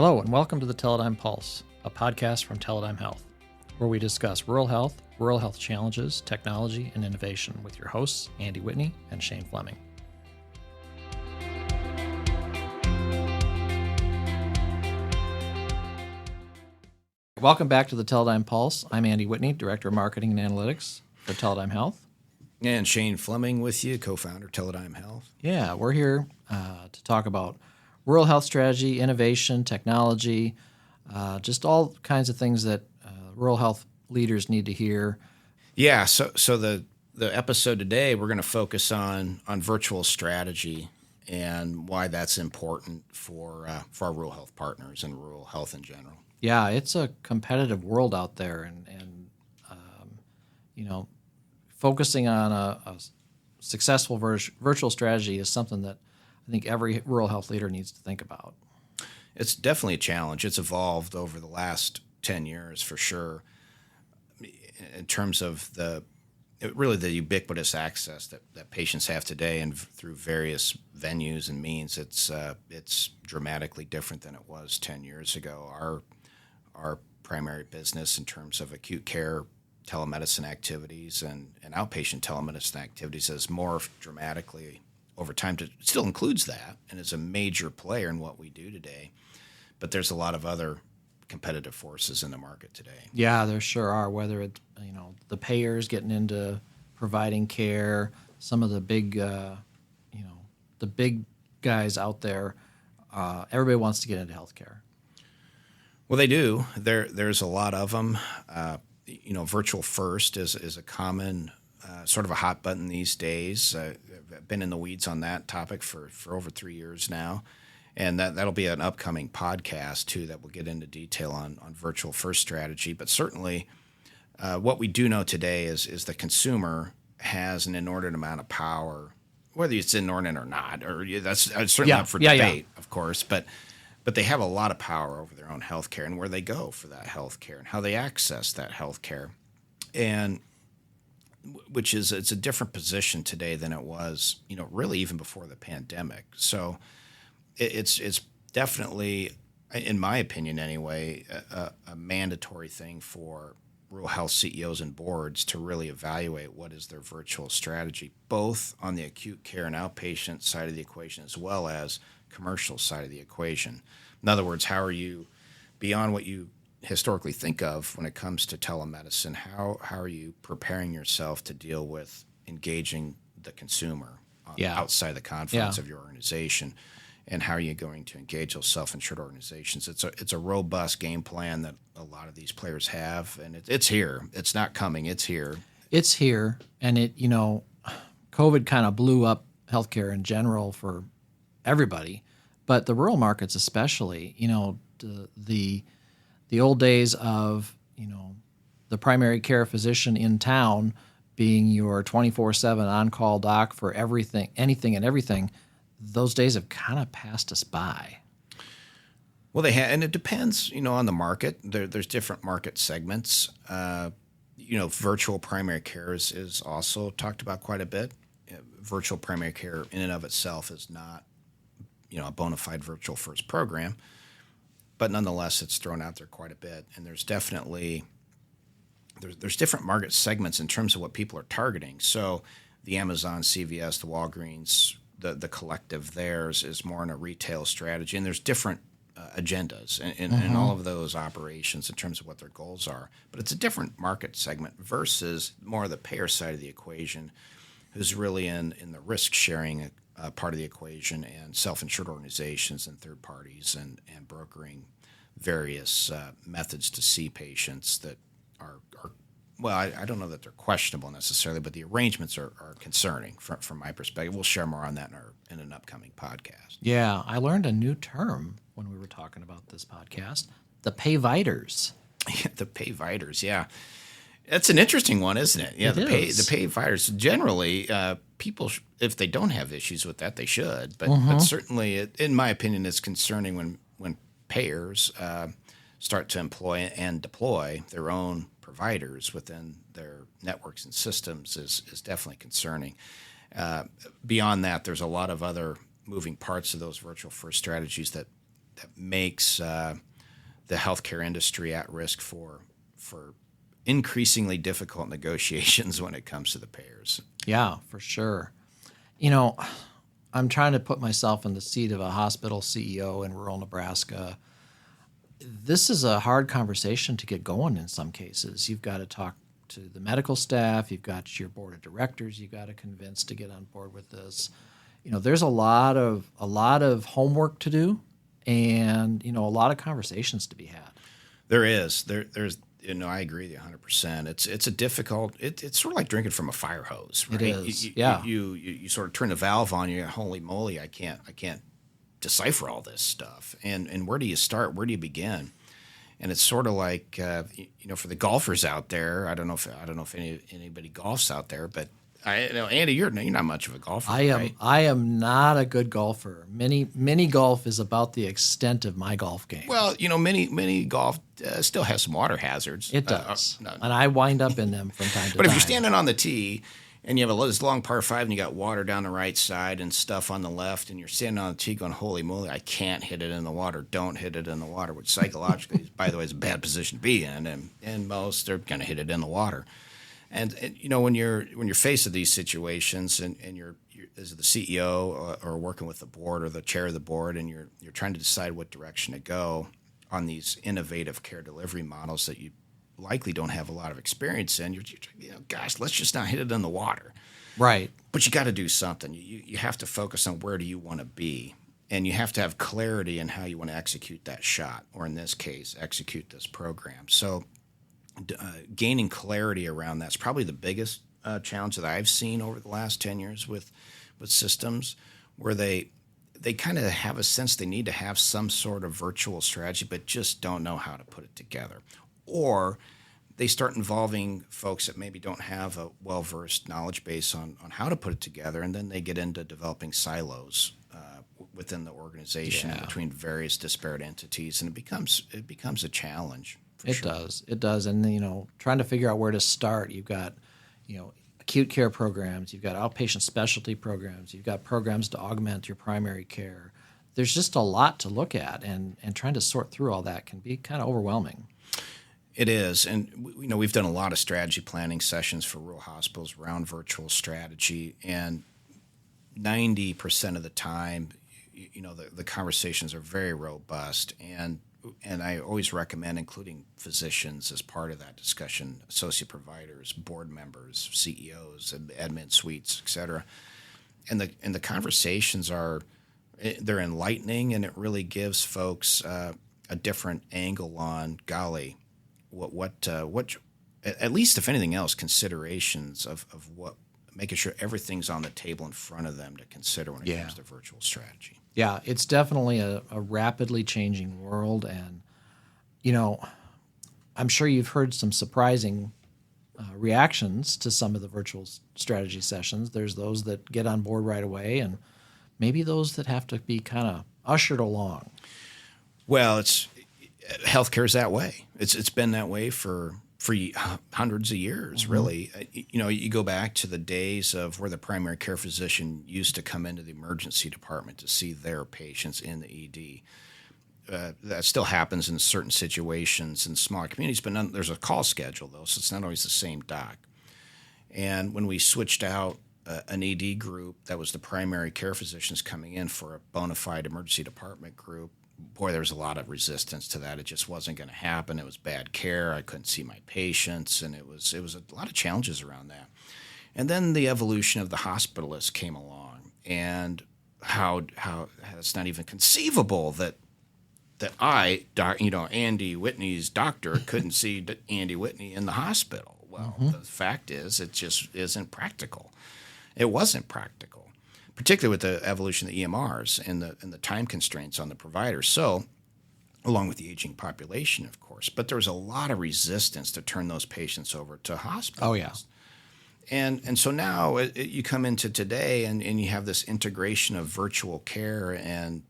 Hello, and welcome to the Teledyne Pulse, a podcast from Teledyne Health, where we discuss rural health challenges, technology, and innovation with your hosts, Andy Whitney and Shane Fleming. Welcome back to the Teledyne Pulse. I'm Andy Whitney, Director of Marketing and Analytics for Teledyne Health. And Shane Fleming with you, co-founder Teledyne Health. Yeah, we're here to talk about rural health strategy, innovation, technology, just all kinds of things that rural health leaders need to hear. Yeah, so the episode today, we're going to focus on virtual strategy and why that's important for our rural health partners and rural health in general. Yeah, it's a competitive world out there, and focusing on a successful virtual strategy is something that I think every rural health leader needs to think about. It's definitely a challenge. It's evolved over the last 10 years for sure in terms of the ubiquitous access that patients have today and through various venues and means. It's dramatically different than it was 10 years ago. Our primary business in terms of acute care telemedicine activities and outpatient telemedicine activities has morphed dramatically over time. It still includes that and is a major player in what we do today. But there's a lot of other competitive forces in the market today. Yeah, there sure are, whether it's the payers getting into providing care, some of the big the big guys out there, everybody wants to get into healthcare. Well, they do. There's a lot of them. Virtual first is a common sort of a hot button these days. I've been in the weeds on that topic for over 3 years now. And that'll be an upcoming podcast, too, that will get into detail on virtual first strategy. But certainly what we do know today is the consumer has an inordinate amount of power, whether it's inordinate or not, or that's certainly up for debate, of course. But they have a lot of power over their own health care and where they go for that health care and how they access that health care. And it's a different position today than it was, really even before the pandemic. So it's definitely, in my opinion anyway, a mandatory thing for rural health CEOs and boards to really evaluate what is their virtual strategy, both on the acute care and outpatient side of the equation as well as commercial side of the equation. In other words, how are you, beyond what you historically think of when it comes to telemedicine, how are you preparing yourself to deal with engaging the consumer outside the confines of your organization? And how are you going to engage those self-insured organizations? It's a robust game plan that a lot of these players have, and it's here. It's not coming. It's here. It's here, and COVID kind of blew up healthcare in general for everybody, but the rural markets especially. The old days of the primary care physician in town being your 24/7 on-call doc for anything and everything. Those days have kind of passed us by. Well, they have, and it depends, on the market. There's different market segments. Virtual primary care is also talked about quite a bit. Virtual primary care in and of itself is not, a bona fide virtual first program, but nonetheless, it's thrown out there quite a bit. And there's definitely there's different market segments in terms of what people are targeting. So the Amazon, CVS, the Walgreens, the collective theirs is more in a retail strategy, and there's different agendas in all of those operations in terms of what their goals are. But it's a different market segment versus more of the payer side of the equation, who's really in the risk sharing part of the equation and self-insured organizations and third parties and brokering various methods to see patients that are well, I don't know that they're questionable necessarily, but the arrangements are concerning from my perspective. We'll share more on that in an upcoming podcast. Yeah, I learned a new term when we were talking about this podcast, the payviders. The payviders, yeah. That's an interesting one, isn't it? Yeah, the payviders. Generally, people, if they don't have issues with that, they should. But certainly, in my opinion, it's concerning when payers start to employ and deploy their own providers within their networks and systems is definitely concerning. Beyond that, there's a lot of other moving parts of those virtual first strategies that makes the healthcare industry at risk for increasingly difficult negotiations when it comes to the payers. Yeah, for sure. You know, I'm trying to put myself in the seat of a hospital CEO in rural Nebraska. This is a hard conversation to get going in some cases. You've got to talk to the medical staff, you've got your board of directors, you've got to convince to get on board with this. You know, there's a lot of homework to do, and a lot of conversations to be had. There is. There's. I agree with you 100%. It's a difficult. It's sort of like drinking from a fire hose, right? It is. You sort of turn the valve on. You go, holy moly! I can't decipher all this stuff. And where do you start? Where do you begin? And it's sort of like for the golfers out there. I don't know if anybody golfs out there, but Andy, you're not much of a golfer. Right? I am not a good golfer. Mini golf is about the extent of my golf game. Well, mini golf still has some water hazards. It does, and I wind up in them from time to time. But if you're standing on the tee and you have this long par 5 and you got water down the right side and stuff on the left, and you're standing on the tee going, holy moly, I can't hit it in the water. Don't hit it in the water, which psychologically, by the way, is a bad position to be in, and most they're going to hit it in the water. And when you're faced with these situations and you're as the CEO or working with the board or the chair of the board, and you're trying to decide what direction to go on these innovative care delivery models that you likely don't have a lot of experience in, gosh, let's just not hit it in the water. Right. But you got to do something. You have to focus on where do you want to be, and you have to have clarity in how you want to execute that shot, or in this case, execute this program. So gaining clarity around that's probably the biggest challenge that I've seen over the last 10 years with systems, where they kind of have a sense they need to have some sort of virtual strategy, but just don't know how to put it together. Or they start involving folks that maybe don't have a well-versed knowledge base on how to put it together, and then they get into developing silos within the organization between various disparate entities, and it becomes a challenge. It does. And, trying to figure out where to start, you've got, acute care programs, you've got outpatient specialty programs, you've got programs to augment your primary care. There's just a lot to look at, and trying to sort through all that can be kind of overwhelming. It is. And, we've done a lot of strategy planning sessions for rural hospitals around virtual strategy, and 90% of the time, the conversations are very robust, and I always recommend including physicians as part of that discussion, associate providers, board members, CEOs, admin suites, et cetera. And the conversations they're enlightening, and it really gives folks a different angle on, golly, what at least if anything else, considerations of what, making sure everything's on the table in front of them to consider when it comes to virtual strategy. Yeah, it's definitely a rapidly changing world, and I'm sure you've heard some surprising reactions to some of the virtual strategy sessions. There's those that get on board right away, and maybe those that have to be kind of ushered along. Well, healthcare is that way. It's been that way for hundreds of years, really. You go back to the days of where the primary care physician used to come into the emergency department to see their patients in the ED. That still happens in certain situations in smaller communities, but there's a call schedule, though, so it's not always the same doc. And when we switched out an ED group, that was the primary care physicians coming in for a bona fide emergency department group, boy, there was a lot of resistance to that. It just wasn't going to happen. It was bad care. I couldn't see my patients, and it was a lot of challenges around that. And then the evolution of the hospitalist came along, and how it's not even conceivable that Andy Whitney's doctor couldn't see Andy Whitney in the hospital. Well, the fact is, it just isn't practical. It wasn't practical, particularly with the evolution of the EMRs and the time constraints on the providers. So, along with the aging population, of course. But there was a lot of resistance to turn those patients over to hospitals. Oh, yeah. And so now you come into today and you have this integration of virtual care, and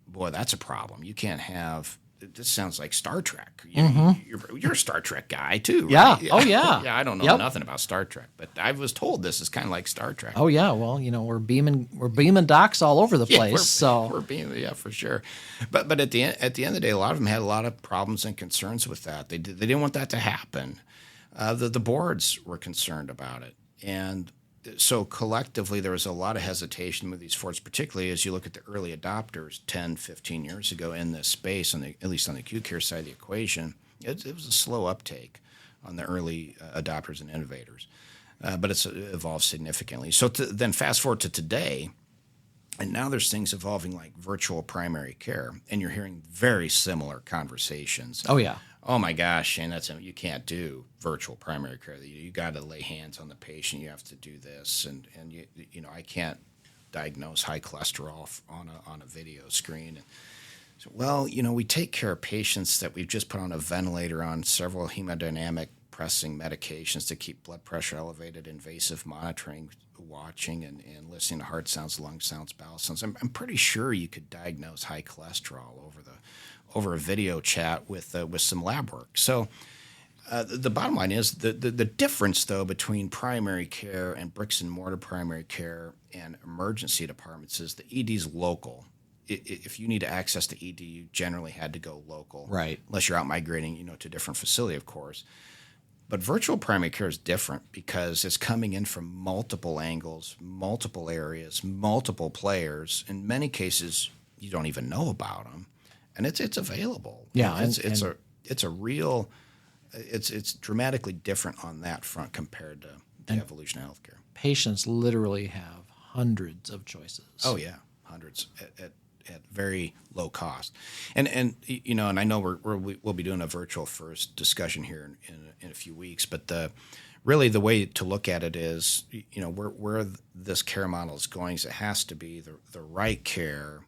boy, that's a problem. You can't have this sounds like Star Trek. You're a Star Trek guy too, right? Yeah. Oh, yeah. Yeah, I don't know Yep. nothing about Star Trek, but I was told this is kind of like Star Trek. Oh yeah, well, we're beaming docs all over the place. We're being, yeah, for sure. But at the end of the day, a lot of them had a lot of problems and concerns with that. They didn't want that to happen. The boards were concerned about it, and so collectively there was a lot of hesitation to move these forwards, particularly as you look at the early adopters 10, 15 years ago in this space, at least on the acute care side of the equation. It was a slow uptake on the early adopters and innovators, but it's evolved significantly. So then fast forward to today, and now there's things evolving like virtual primary care, and you're hearing very similar conversations. Oh yeah. Oh my gosh, and you can't do virtual primary care. You got to lay hands on the patient. You have to do this, and I can't diagnose high cholesterol on a video screen. And so, well, we take care of patients that we've just put on a ventilator on several hemodynamic pressing medications to keep blood pressure elevated, invasive monitoring, watching and listening to heart sounds, lung sounds, bowel sounds. I'm pretty sure you could diagnose high cholesterol over a video chat with some lab work. So the bottom line is the difference, though, between primary care and bricks and mortar primary care and emergency departments is the ED's local. If you need to access the ED, you generally had to go local, Right? Unless you're out migrating, to a different facility, of course. But virtual primary care is different because it's coming in from multiple angles, multiple areas, multiple players. In many cases, you don't even know about them. And it's available. Yeah, it's dramatically different on that front compared to the evolution of healthcare. Patients literally have hundreds of choices. Oh yeah, hundreds at very low cost. And I know we'll be doing a virtual first discussion here in a few weeks. But really the way to look at it is where this care model is going is it has to be the right care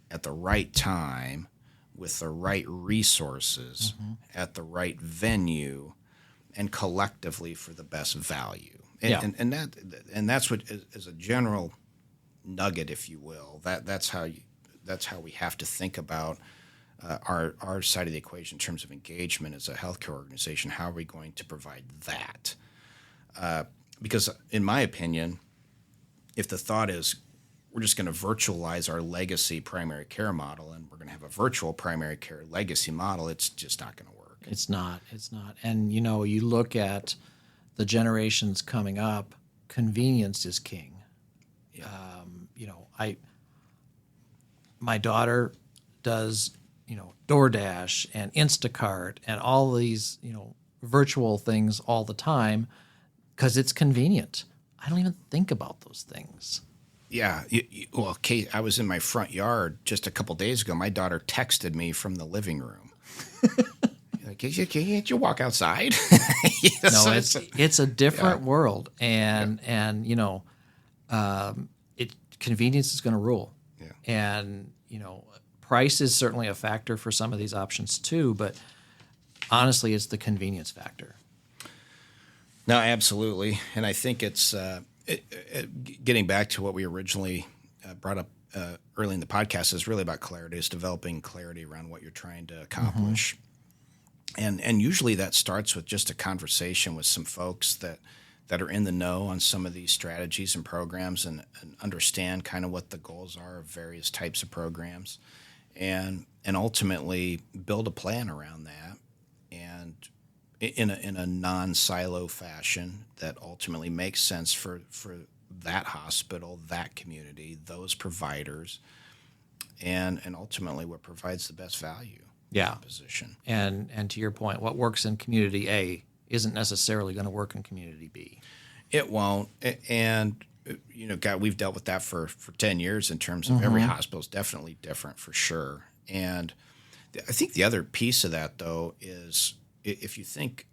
at the right time with the right resources at the right venue and collectively for the best value. And that's what is a general nugget, if you will. That's how we have to think about our side of the equation in terms of engagement as a healthcare organization. How are we going to provide that? Because in my opinion, if the thought is we're just going to virtualize our legacy primary care model and we're going to have a virtual primary care legacy model, it's just not going to work. It's not. And, you look at the generations coming up, convenience is king. Yeah. My daughter does, DoorDash and Instacart and all these, virtual things all the time because it's convenient. I don't even think about those things. Yeah. Well, Kate, I was in my front yard just a couple days ago. My daughter texted me from the living room. Like, can't you walk outside? No, it's a different world, and convenience is going to rule. Yeah. And price is certainly a factor for some of these options too, but honestly, it's the convenience factor. No, absolutely, and I think it's getting back to what we originally brought up early in the podcast is really about clarity. It's developing clarity around what you're trying to accomplish. And usually that starts with just a conversation with some folks that are in the know on some of these strategies and programs and understand kind of what the goals are of various types of programs and ultimately build a plan around that and in a non-silo fashion that ultimately makes sense for that hospital, that community, those providers, and ultimately what provides the best value. Yeah. Position. And to your point, what works in community A isn't necessarily going to work in community B. It won't. And, God, we've dealt with that for 10 years in terms of every hospital is definitely different for sure. And I think the other piece of that, though, is if you think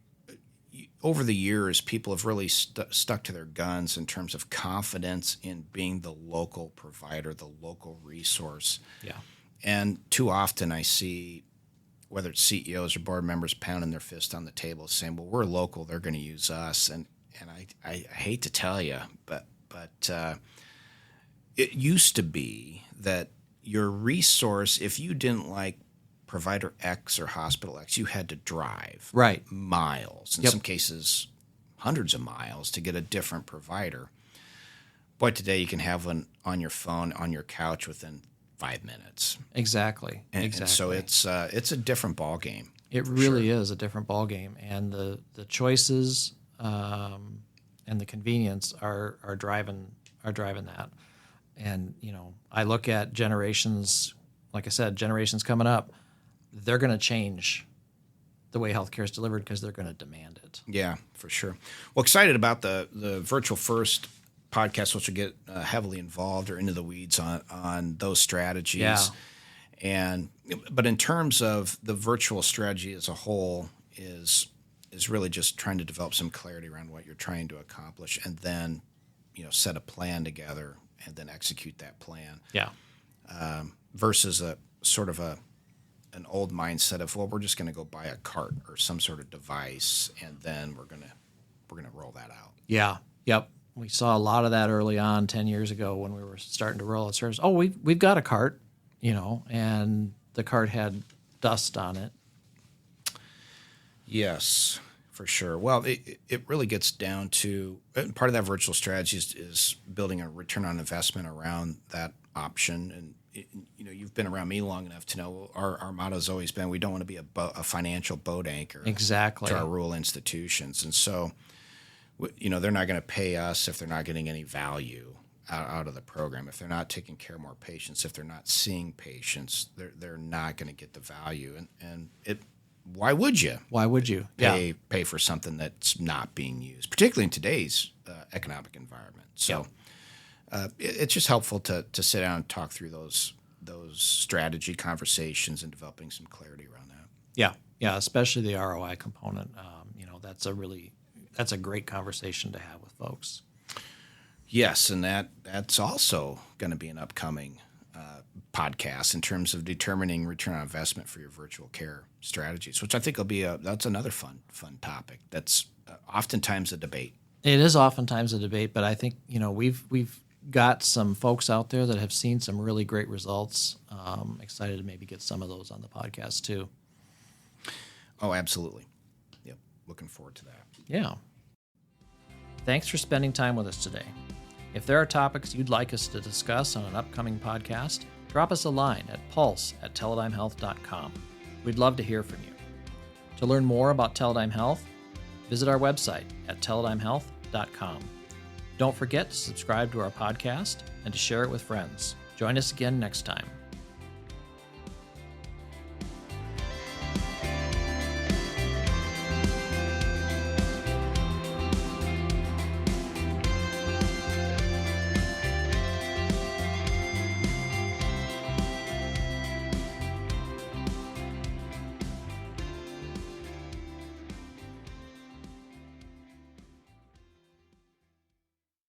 over the years, people have really stuck to their guns in terms of confidence in being the local provider, the local resource. Yeah. And too often I see whether it's CEOs or board members pounding their fist on the table saying, well, we're local, they're going to use us. And I hate to tell you, but it used to be that your resource, if you didn't like provider X or hospital X, you had to drive Right. miles, in Yep. some cases hundreds of miles, to get a different provider. Boy, today you can have one on your phone, on your couch within 5 minutes. Exactly. And so it's a different ball game. It really is a different ball game, and the choices and the convenience are driving that. And I look at generations, like I said, generations coming up, they're going to change the way healthcare is delivered because they're going to demand it. Yeah, for sure. Well, excited about the Virtual First podcast, which will get heavily involved or into the weeds on those strategies. Yeah. But in terms of the virtual strategy as a whole is really just trying to develop some clarity around what you're trying to accomplish, and then set a plan together and then execute that plan. Yeah. Versus a sort of an old mindset of, well, we're just going to go buy a cart or some sort of device, and then we're gonna roll that out. Yeah. Yep. We saw a lot of that early on 10 years ago when we were starting to roll out service. Oh, we've got a cart, and the cart had dust on it. Yes, for sure. Well, it really gets down to part of that virtual strategy is building a return on investment around that option. And you've been around me long enough to know our motto has always been, we don't want to be a financial boat anchor Exactly. to our rural institutions. And so, they're not going to pay us if they're not getting any value out of the program. If they're not taking care of more patients, if they're not seeing patients, they're not going to get the value. And why would you? Why would you? Pay for something that's not being used, particularly in today's economic environment. So it's just helpful to sit down and talk through those strategy conversations and developing some clarity around that. Yeah, especially the ROI component. That's a great conversation to have with folks. Yes, and that's also going to be an upcoming podcast in terms of determining return on investment for your virtual care strategies, which I think will be that's another fun topic. That's oftentimes a debate. It is oftentimes a debate, but I think we've got some folks out there that have seen some really great results. Excited to maybe get some of those on the podcast too. Oh, absolutely. Yep, looking forward to that. Yeah. Thanks for spending time with us today. If there are topics you'd like us to discuss on an upcoming podcast, drop us a line at pulse@teledynehealth.com. We'd love to hear from you. To learn more about Teledyne Health, visit our website at teledynehealth.com. Don't forget to subscribe to our podcast and to share it with friends. Join us again next time.